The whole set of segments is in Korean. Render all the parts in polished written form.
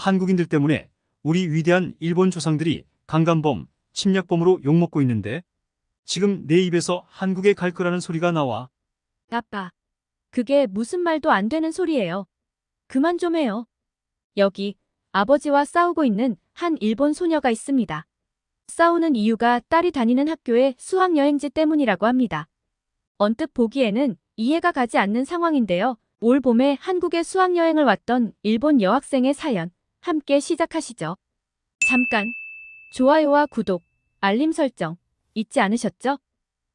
한국인들 때문에 우리 위대한 일본 조상들이 강간범, 침략범으로 욕먹고 있는데 지금 내 입에서 한국에 갈 거라는 소리가 나와. 아빠, 그게 무슨 말도 안 되는 소리예요. 그만 좀 해요. 여기 아버지와 싸우고 있는 한 일본 소녀가 있습니다. 싸우는 이유가 딸이 다니는 학교의 수학여행지 때문이라고 합니다. 언뜻 보기에는 이해가 가지 않는 상황인데요. 올 봄에 한국에 수학여행을 왔던 일본 여학생의 사연, 함께 시작하시죠. 잠깐, 좋아요와 구독, 알림 설정 잊지 않으셨죠?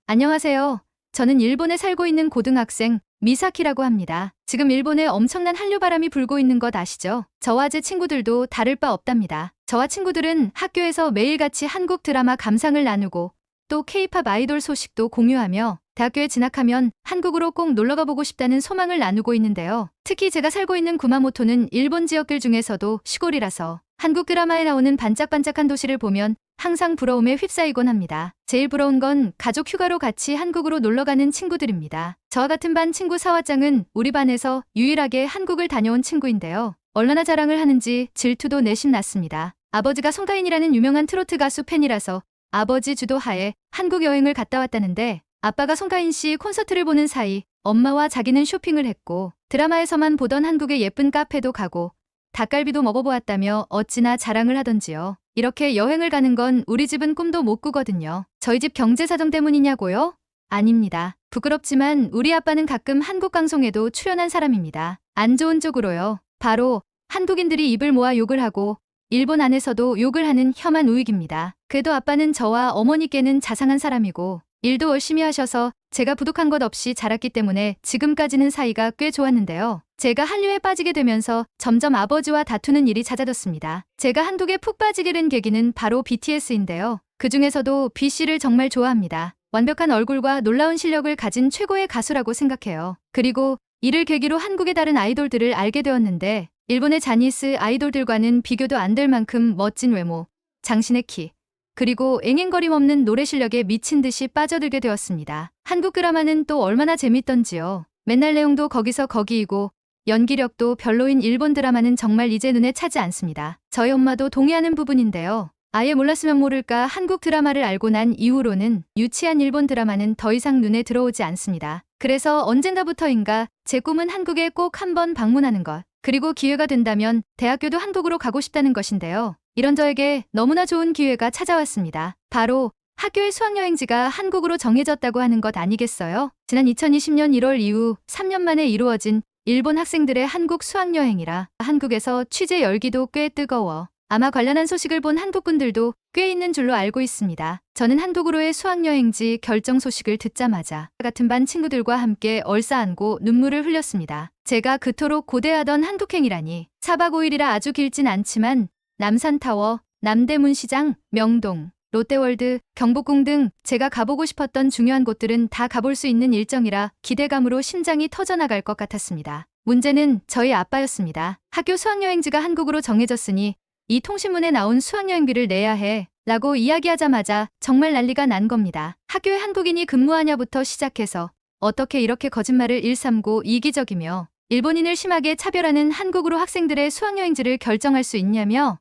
안녕하세요. 저는 일본에 살고 있는 고등학생 미사키라고 합니다. 지금 일본에 엄청난 한류바람이 불고 있는 것 아시죠? 저와 제 친구들도 다를 바 없답니다. 저와 친구들은 학교에서 매일같이 한국 드라마 감상을 나누고 또 K-팝 아이돌 소식도 공유하며 대학교에 진학하면 한국으로 꼭 놀러가 보고 싶다는 소망을 나누고 있는데요. 특히 제가 살고 있는 구마모토는 일본 지역들 중에서도 시골이라서 한국 드라마에 나오는 반짝반짝한 도시를 보면 항상 부러움에 휩싸이곤 합니다. 제일 부러운 건 가족 휴가로 같이 한국으로 놀러가는 친구들입니다. 저와 같은 반 친구 사와짱은 우리 반에서 유일하게 한국을 다녀온 친구인데요. 얼마나 자랑을 하는지 질투도 내심 났습니다. 아버지가 송가인이라는 유명한 트로트 가수 팬이라서 아버지 주도하에 한국 여행을 갔다 왔다는데 아빠가 송가인 씨 콘서트를 보는 사이 엄마와 자기는 쇼핑을 했고 드라마에서만 보던 한국의 예쁜 카페도 가고 닭갈비도 먹어보았다며 어찌나 자랑을 하던지요. 이렇게 여행을 가는 건 우리 집은 꿈도 못 꾸거든요. 저희 집 경제 사정 때문이냐고요? 아닙니다. 부끄럽지만 우리 아빠는 가끔 한국 방송에도 출연한 사람입니다. 안 좋은 쪽으로요. 바로 한국인들이 입을 모아 욕을 하고 일본 안에서도 욕을 하는 혐한 우익입니다. 그래도 아빠는 저와 어머니께는 자상한 사람이고 일도 열심히 하셔서 제가 부족한 것 없이 자랐기 때문에 지금까지는 사이가 꽤 좋았는데요. 제가 한류에 빠지게 되면서 점점 아버지와 다투는 일이 잦아졌습니다. 제가 한국에 푹 빠지게 된 계기는 바로 BTS인데요. 그 중에서도 B씨를 정말 좋아합니다. 완벽한 얼굴과 놀라운 실력을 가진 최고의 가수라고 생각해요. 그리고 이를 계기로 한국의 다른 아이돌들을 알게 되었는데 일본의 자니스 아이돌들과는 비교도 안 될 만큼 멋진 외모, 장신의 키, 그리고 앵앵거림 없는 노래 실력에 미친 듯이 빠져들게 되었습니다. 한국 드라마는 또 얼마나 재밌던지요. 맨날 내용도 거기서 거기이고 연기력도 별로인 일본 드라마는 정말 이제 눈에 차지 않습니다. 저희 엄마도 동의하는 부분인데요. 아예 몰랐으면 모를까 한국 드라마를 알고 난 이후로는 유치한 일본 드라마는 더 이상 눈에 들어오지 않습니다. 그래서 언젠가부터인가 제 꿈은 한국에 꼭 한번 방문하는 것, 그리고 기회가 된다면 대학교도 한국으로 가고 싶다는 것인데요. 이런 저에게 너무나 좋은 기회가 찾아왔습니다. 바로 학교의 수학여행지가 한국으로 정해졌다고 하는 것 아니겠어요? 지난 2020년 1월 이후 3년 만에 이루어진 일본 학생들의 한국 수학여행이라 한국에서 취재 열기도 꽤 뜨거워 아마 관련한 소식을 본 한국분들도 꽤 있는 줄로 알고 있습니다. 저는 한국으로의 수학여행지 결정 소식을 듣자마자 같은 반 친구들과 함께 얼싸안고 눈물을 흘렸습니다. 제가 그토록 고대하던 한국행이라니 4박 5일이라 아주 길진 않지만 남산타워, 남대문시장, 명동, 롯데월드, 경복궁 등 제가 가보고 싶었던 중요한 곳들은 다 가볼 수 있는 일정이라 기대감으로 심장이 터져나갈 것 같았습니다. 문제는 저희 아빠였습니다. 학교 수학여행지가 한국으로 정해졌으니 이 통신문에 나온 수학여행비를 내야 해 라고 이야기하자마자 정말 난리가 난 겁니다. 학교에 한국인이 근무하냐부터 시작해서 어떻게 이렇게 거짓말을 일삼고 이기적이며 일본인을 심하게 차별하는 한국으로 학생들의 수학여행지를 결정할 수 있냐며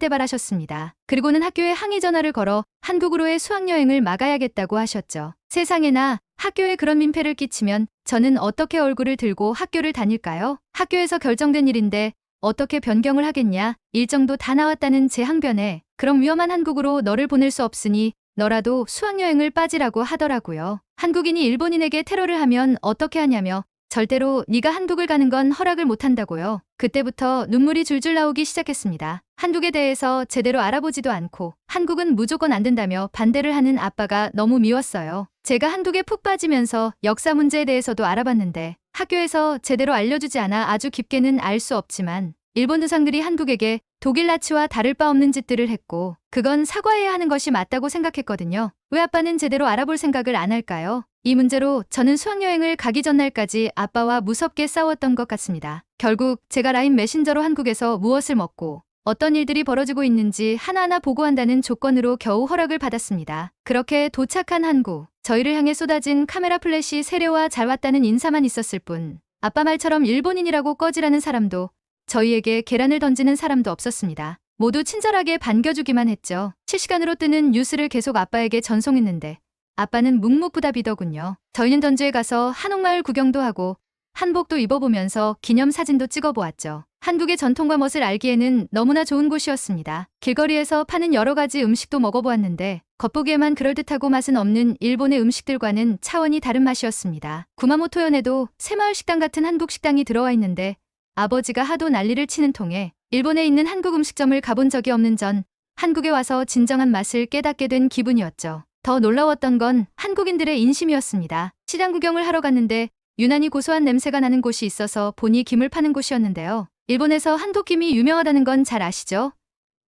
노발대발하셨습니다. 그리고는 학교에 항의 전화를 걸어 한국으로의 수학여행을 막아야겠다고 하셨죠. 세상에나 학교에 그런 민폐를 끼치면 저는 어떻게 얼굴을 들고 학교를 다닐까요? 학교에서 결정된 일인데 어떻게 변경을 하겠냐? 일정도 다 나왔다는 제 항변에 그럼 위험한 한국으로 너를 보낼 수 없으니 너라도 수학여행을 빠지라고 하더라고요. 한국인이 일본인에게 테러를 하면 어떻게 하냐며 절대로 네가 한국을 가는 건 허락을 못한다고요. 그때부터 눈물이 줄줄 나오기 시작했습니다. 한국에 대해서 제대로 알아보지도 않고 한국은 무조건 안 된다며 반대를 하는 아빠가 너무 미웠어요. 제가 한국에 푹 빠지면서 역사 문제에 대해서도 알아봤는데 학교에서 제대로 알려주지 않아 아주 깊게는 알 수 없지만 일본 두상들이 한국에게 독일 나치와 다를 바 없는 짓들을 했고 그건 사과해야 하는 것이 맞다고 생각했거든요. 왜 아빠는 제대로 알아볼 생각을 안 할까요? 이 문제로 저는 수학여행을 가기 전날까지 아빠와 무섭게 싸웠던 것 같습니다. 결국 제가 라인 메신저로 한국에서 무엇을 먹고 어떤 일들이 벌어지고 있는지 하나하나 보고한다는 조건으로 겨우 허락을 받았습니다. 그렇게 도착한 한국, 저희를 향해 쏟아진 카메라 플래시 세례와 잘 왔다는 인사만 있었을 뿐 아빠 말처럼 일본인이라고 꺼지라는 사람도 저희에게 계란을 던지는 사람도 없었습니다. 모두 친절하게 반겨주기만 했죠. 실시간으로 뜨는 뉴스를 계속 아빠에게 전송했는데 아빠는 묵묵부답이더군요. 저희는 전주에 가서 한옥마을 구경도 하고 한복도 입어보면서 기념사진도 찍어보았죠. 한국의 전통과 멋을 알기에는 너무나 좋은 곳이었습니다. 길거리에서 파는 여러 가지 음식도 먹어보았는데 겉보기에만 그럴듯하고 맛은 없는 일본의 음식들과는 차원이 다른 맛이었습니다. 구마모토현에도 새마을 식당 같은 한국 식당이 들어와 있는데 아버지가 하도 난리를 치는 통에 일본에 있는 한국 음식점을 가본 적이 없는 전 한국에 와서 진정한 맛을 깨닫게 된 기분이었죠. 더 놀라웠던 건 한국인들의 인심이었습니다. 시장 구경을 하러 갔는데 유난히 고소한 냄새가 나는 곳이 있어서 보니 김을 파는 곳이었는데요. 일본에서 한국김이 유명하다는 건 잘 아시죠?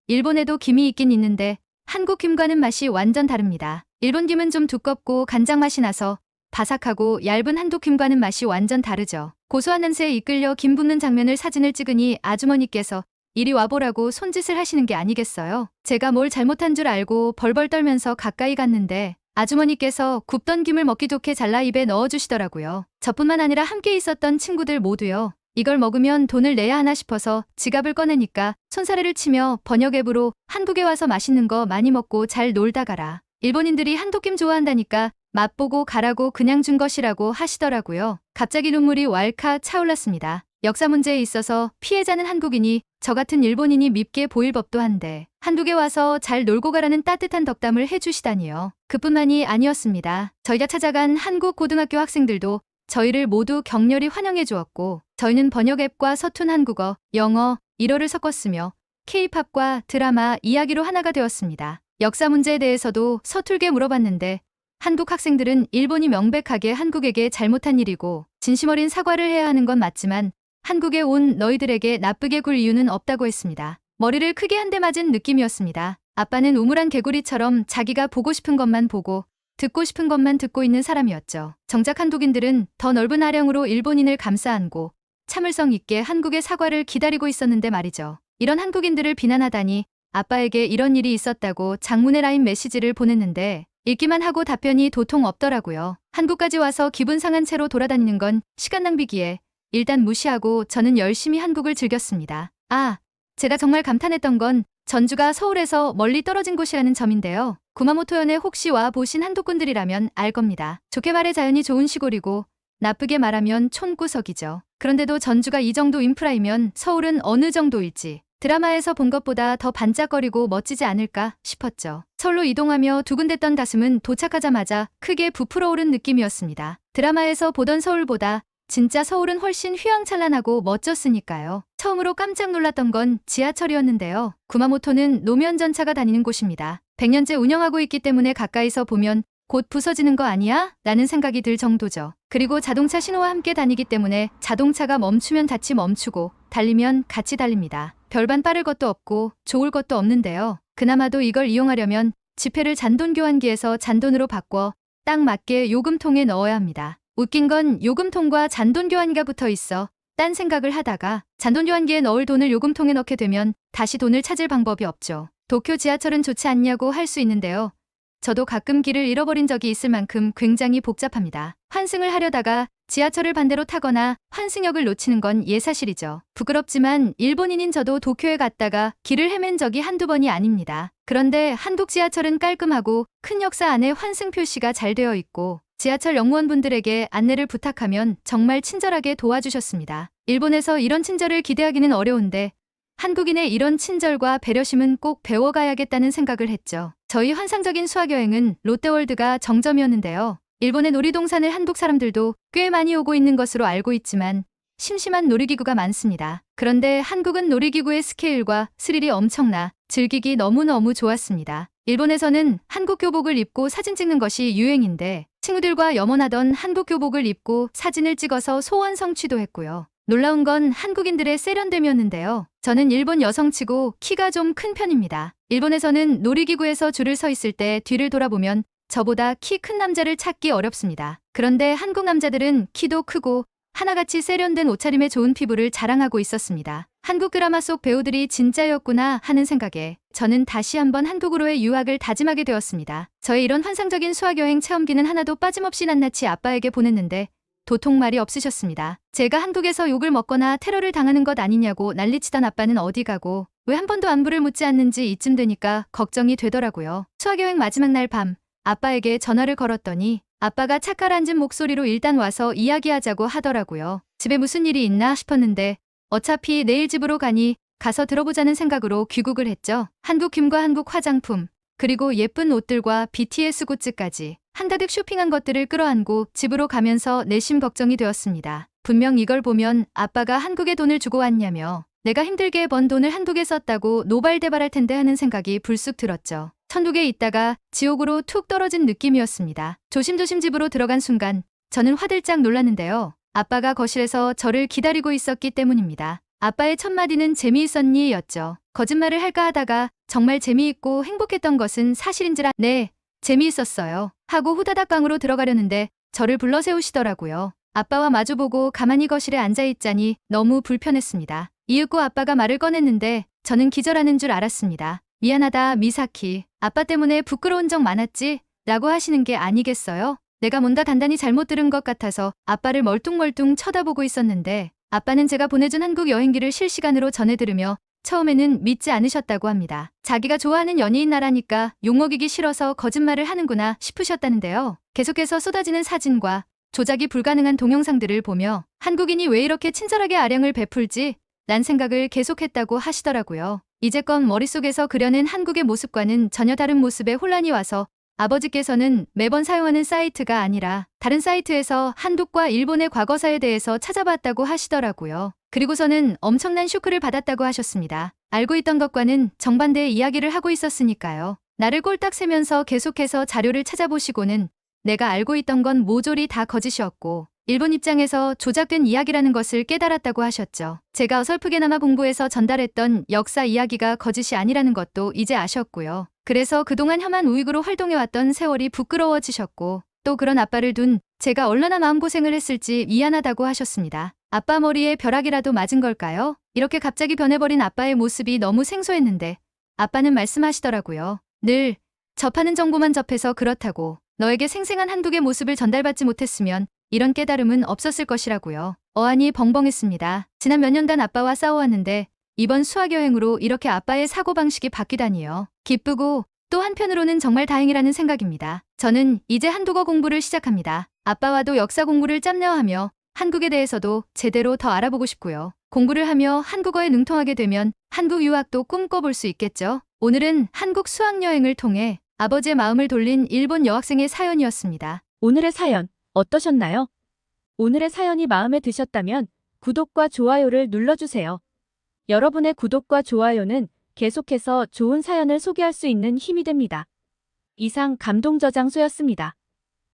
일본에도 김이 있긴 있는데 한국 김과는 맛이 완전 다릅니다. 일본 김은 좀 두껍고 간장 맛이 나서 바삭하고 얇은 한국 김과는 맛이 완전 다르죠. 고소한 냄새에 이끌려 김 붓는 장면을 사진을 찍으니 아주머니께서 이리 와보라고 손짓을 하시는 게 아니겠어요? 제가 뭘 잘못한 줄 알고 벌벌 떨면서 가까이 갔는데 아주머니께서 굽던 김을 먹기 좋게 잘라 입에 넣어주시더라고요. 저뿐만 아니라 함께 있었던 친구들 모두요. 이걸 먹으면 돈을 내야 하나 싶어서 지갑을 꺼내니까 손사래를 치며 번역 앱으로 한국에 와서 맛있는 거 많이 먹고 잘 놀다 가라. 일본인들이 한국김 좋아한다니까 맛보고 가라고 그냥 준 것이라고 하시더라고요. 갑자기 눈물이 왈칵 차올랐습니다. 역사 문제에 있어서 피해자는 한국인이 저 같은 일본인이 밉게 보일 법도 한데 한국에 와서 잘 놀고 가라는 따뜻한 덕담을 해주시다니요. 그뿐만이 아니었습니다. 저희가 찾아간 한국 고등학교 학생들도 저희를 모두 격렬히 환영해 주었고 저희는 번역 앱과 서툰 한국어, 영어, 일어를 섞었으며 K-팝과 드라마, 이야기로 하나가 되었습니다. 역사 문제에 대해서도 서툴게 물어봤는데 한국 학생들은 일본이 명백하게 한국에게 잘못한 일이고 진심 어린 사과를 해야 하는 건 맞지만 한국에 온 너희들에게 나쁘게 굴 이유는 없다고 했습니다. 머리를 크게 한 대 맞은 느낌이었습니다. 아빠는 우물안 개구리처럼 자기가 보고 싶은 것만 보고 듣고 싶은 것만 듣고 있는 사람이었죠. 정작 한국인들은 더 넓은 아량으로 일본인을 감싸 안고 참을성 있게 한국의 사과를 기다리고 있었는데 말이죠. 이런 한국인들을 비난하다니 아빠에게 이런 일이 있었다고 장문의 라인 메시지를 보냈는데 읽기만 하고 답변이 도통 없더라고요. 한국까지 와서 기분 상한 채로 돌아다니는 건 시간 낭비기에 일단 무시하고 저는 열심히 한국을 즐겼습니다. 제가 정말 감탄했던 건 전주가 서울에서 멀리 떨어진 곳이라는 점인데요. 구마모토현에 혹시 와 보신 한국분들이라면 알 겁니다. 좋게 말해 자연이 좋은 시골이고 나쁘게 말하면 촌구석이죠. 그런데도 전주가 이 정도 인프라이면 서울은 어느 정도일지 드라마에서 본 것보다 더 반짝거리고 멋지지 않을까 싶었죠. 서울로 이동하며 두근댔던 가슴은 도착하자마자 크게 부풀어 오른 느낌이었습니다. 드라마에서 보던 서울보다 진짜 서울은 훨씬 휘황찬란하고 멋졌으니까요. 처음으로 깜짝 놀랐던 건 지하철이었는데요. 구마모토는 노면 전차가 다니는 곳입니다. 100년째 운영하고 있기 때문에 가까이서 보면 곧 부서지는 거 아니야? 라는 생각이 들 정도죠. 그리고 자동차 신호와 함께 다니기 때문에 자동차가 멈추면 같이 멈추고 달리면 같이 달립니다. 별반 빠를 것도 없고 좋을 것도 없는데요. 그나마도 이걸 이용하려면 지폐를 잔돈 교환기에서 잔돈으로 바꿔 딱 맞게 요금통에 넣어야 합니다. 웃긴 건 요금통과 잔돈 교환기가 붙어 있어 딴 생각을 하다가 잔돈 교환기에 넣을 돈을 요금통에 넣게 되면 다시 돈을 찾을 방법이 없죠. 도쿄 지하철은 좋지 않냐고 할 수 있는데요. 저도 가끔 길을 잃어버린 적이 있을 만큼 굉장히 복잡합니다. 환승을 하려다가 지하철을 반대로 타거나 환승역을 놓치는 건 예사실이죠. 부끄럽지만 일본인인 저도 도쿄에 갔다가 길을 헤맨 적이 한두 번이 아닙니다. 그런데 한국 지하철은 깔끔하고 큰 역사 안에 환승 표시가 잘 되어 있고 지하철 역무원분들에게 안내를 부탁하면 정말 친절하게 도와주셨습니다. 일본에서 이런 친절을 기대하기는 어려운데 한국인의 이런 친절과 배려심은 꼭 배워가야겠다는 생각을 했죠. 저희 환상적인 수학여행은 롯데월드가 정점이었는데요. 일본의 놀이동산을 한국 사람들도 꽤 많이 오고 있는 것으로 알고 있지만 심심한 놀이기구가 많습니다. 그런데 한국은 놀이기구의 스케일과 스릴이 엄청나 즐기기 너무너무 좋았습니다. 일본에서는 한국 교복을 입고 사진 찍는 것이 유행인데 친구들과 염원하던 한국 교복을 입고 사진을 찍어서 소원 성취도 했고요. 놀라운 건 한국인들의 세련됨이었는데요. 저는 일본 여성치고 키가 좀 큰 편입니다. 일본에서는 놀이기구에서 줄을 서 있을 때 뒤를 돌아보면 저보다 키 큰 남자를 찾기 어렵습니다. 그런데 한국 남자들은 키도 크고 하나같이 세련된 옷차림에 좋은 피부를 자랑하고 있었습니다. 한국 드라마 속 배우들이 진짜였구나 하는 생각에 저는 다시 한번 한국으로의 유학을 다짐하게 되었습니다. 저의 이런 환상적인 수학여행 체험기는 하나도 빠짐없이 낱낱이 아빠에게 보냈는데 도통 말이 없으셨습니다. 제가 한국에서 욕을 먹거나 테러를 당하는 것 아니냐고 난리치던 아빠는 어디 가고 왜 한 번도 안부를 묻지 않는지 이쯤 되니까 걱정이 되더라고요. 수학여행 마지막 날 밤 아빠에게 전화를 걸었더니 아빠가 착가앉은 목소리로 일단 와서 이야기하자고 하더라고요. 집에 무슨 일이 있나 싶었는데 어차피 내일 집으로 가니 가서 들어보자는 생각으로 귀국을 했죠. 한국 김과 한국 화장품, 그리고 예쁜 옷들과 BTS 굿즈까지 한가득 쇼핑한 것들을 끌어안고 집으로 가면서 내심 걱정이 되었습니다. 분명 이걸 보면 아빠가 한국에 돈을 주고 왔냐며 내가 힘들게 번 돈을 한국에 썼다고 노발대발할 텐데 하는 생각이 불쑥 들었죠. 천국에 있다가 지옥으로 툭 떨어진 느낌이었습니다. 조심조심 집으로 들어간 순간 저는 화들짝 놀랐는데요. 아빠가 거실에서 저를 기다리고 있었기 때문입니다. 아빠의 첫 마디는 재미있었니? 였죠. 거짓말을 할까 하다가 정말 재미있고 행복했던 것은 사실인지라 네, 재미있었어요. 하고 후다닥 방으로 들어가려는데 저를 불러 세우시더라고요. 아빠와 마주보고 가만히 거실에 앉아있자니 너무 불편했습니다. 이윽고 아빠가 말을 꺼냈는데 저는 기절하는 줄 알았습니다. 미안하다 미사키. 아빠 때문에 부끄러운 적 많았지? 라고 하시는 게 아니겠어요? 내가 뭔가 단단히 잘못 들은 것 같아서 아빠를 멀뚱멀뚱 쳐다보고 있었는데 아빠는 제가 보내준 한국 여행기를 실시간으로 전해 들으며 처음에는 믿지 않으셨다고 합니다. 자기가 좋아하는 연예인 나라니까 욕먹이기 싫어서 거짓말을 하는구나 싶으셨다는데요. 계속해서 쏟아지는 사진과 조작이 불가능한 동영상들을 보며 한국인이 왜 이렇게 친절하게 아량을 베풀지? 란 생각을 계속했다고 하시더라고요. 이제껏 머릿속에서 그려낸 한국의 모습과는 전혀 다른 모습에 혼란이 와서 아버지께서는 매번 사용하는 사이트가 아니라 다른 사이트에서 한국과 일본의 과거사에 대해서 찾아봤다고 하시더라고요. 그리고서는 엄청난 쇼크를 받았다고 하셨습니다. 알고 있던 것과는 정반대의 이야기를 하고 있었으니까요. 나를 꼴딱 세면서 계속해서 자료를 찾아보시고는 내가 알고 있던 건 모조리 다 거짓이었고 일본 입장에서 조작된 이야기라는 것을 깨달았다고 하셨죠. 제가 어설프게나마 공부해서 전달했던 역사 이야기가 거짓이 아니라는 것도 이제 아셨고요. 그래서 그동안 혐한 우익으로 활동해왔던 세월이 부끄러워지셨고 또 그런 아빠를 둔 제가 얼마나 마음고생을 했을지 미안하다고 하셨습니다. 아빠 머리에 벼락이라도 맞은 걸까요? 이렇게 갑자기 변해버린 아빠의 모습이 너무 생소했는데 아빠는 말씀하시더라고요. 늘 접하는 정보만 접해서 그렇다고 너에게 생생한 한국의 모습을 전달받지 못했으면 이런 깨달음은 없었을 것이라고요. 어안이 벙벙했습니다. 지난 몇 년간 아빠와 싸워왔는데 이번 수학여행으로 이렇게 아빠의 사고방식이 바뀌다니요. 기쁘고 또 한편으로는 정말 다행이라는 생각입니다. 저는 이제 한국어 공부를 시작합니다. 아빠와도 역사 공부를 짬내어하며 한국에 대해서도 제대로 더 알아보고 싶고요. 공부를 하며 한국어에 능통하게 되면 한국 유학도 꿈꿔볼 수 있겠죠. 오늘은 한국 수학여행을 통해 아버지의 마음을 돌린 일본 여학생의 사연이었습니다. 오늘의 사연 어떠셨나요? 오늘의 사연이 마음에 드셨다면 구독과 좋아요를 눌러주세요. 여러분의 구독과 좋아요는 계속해서 좋은 사연을 소개할 수 있는 힘이 됩니다. 이상 감동저장소였습니다.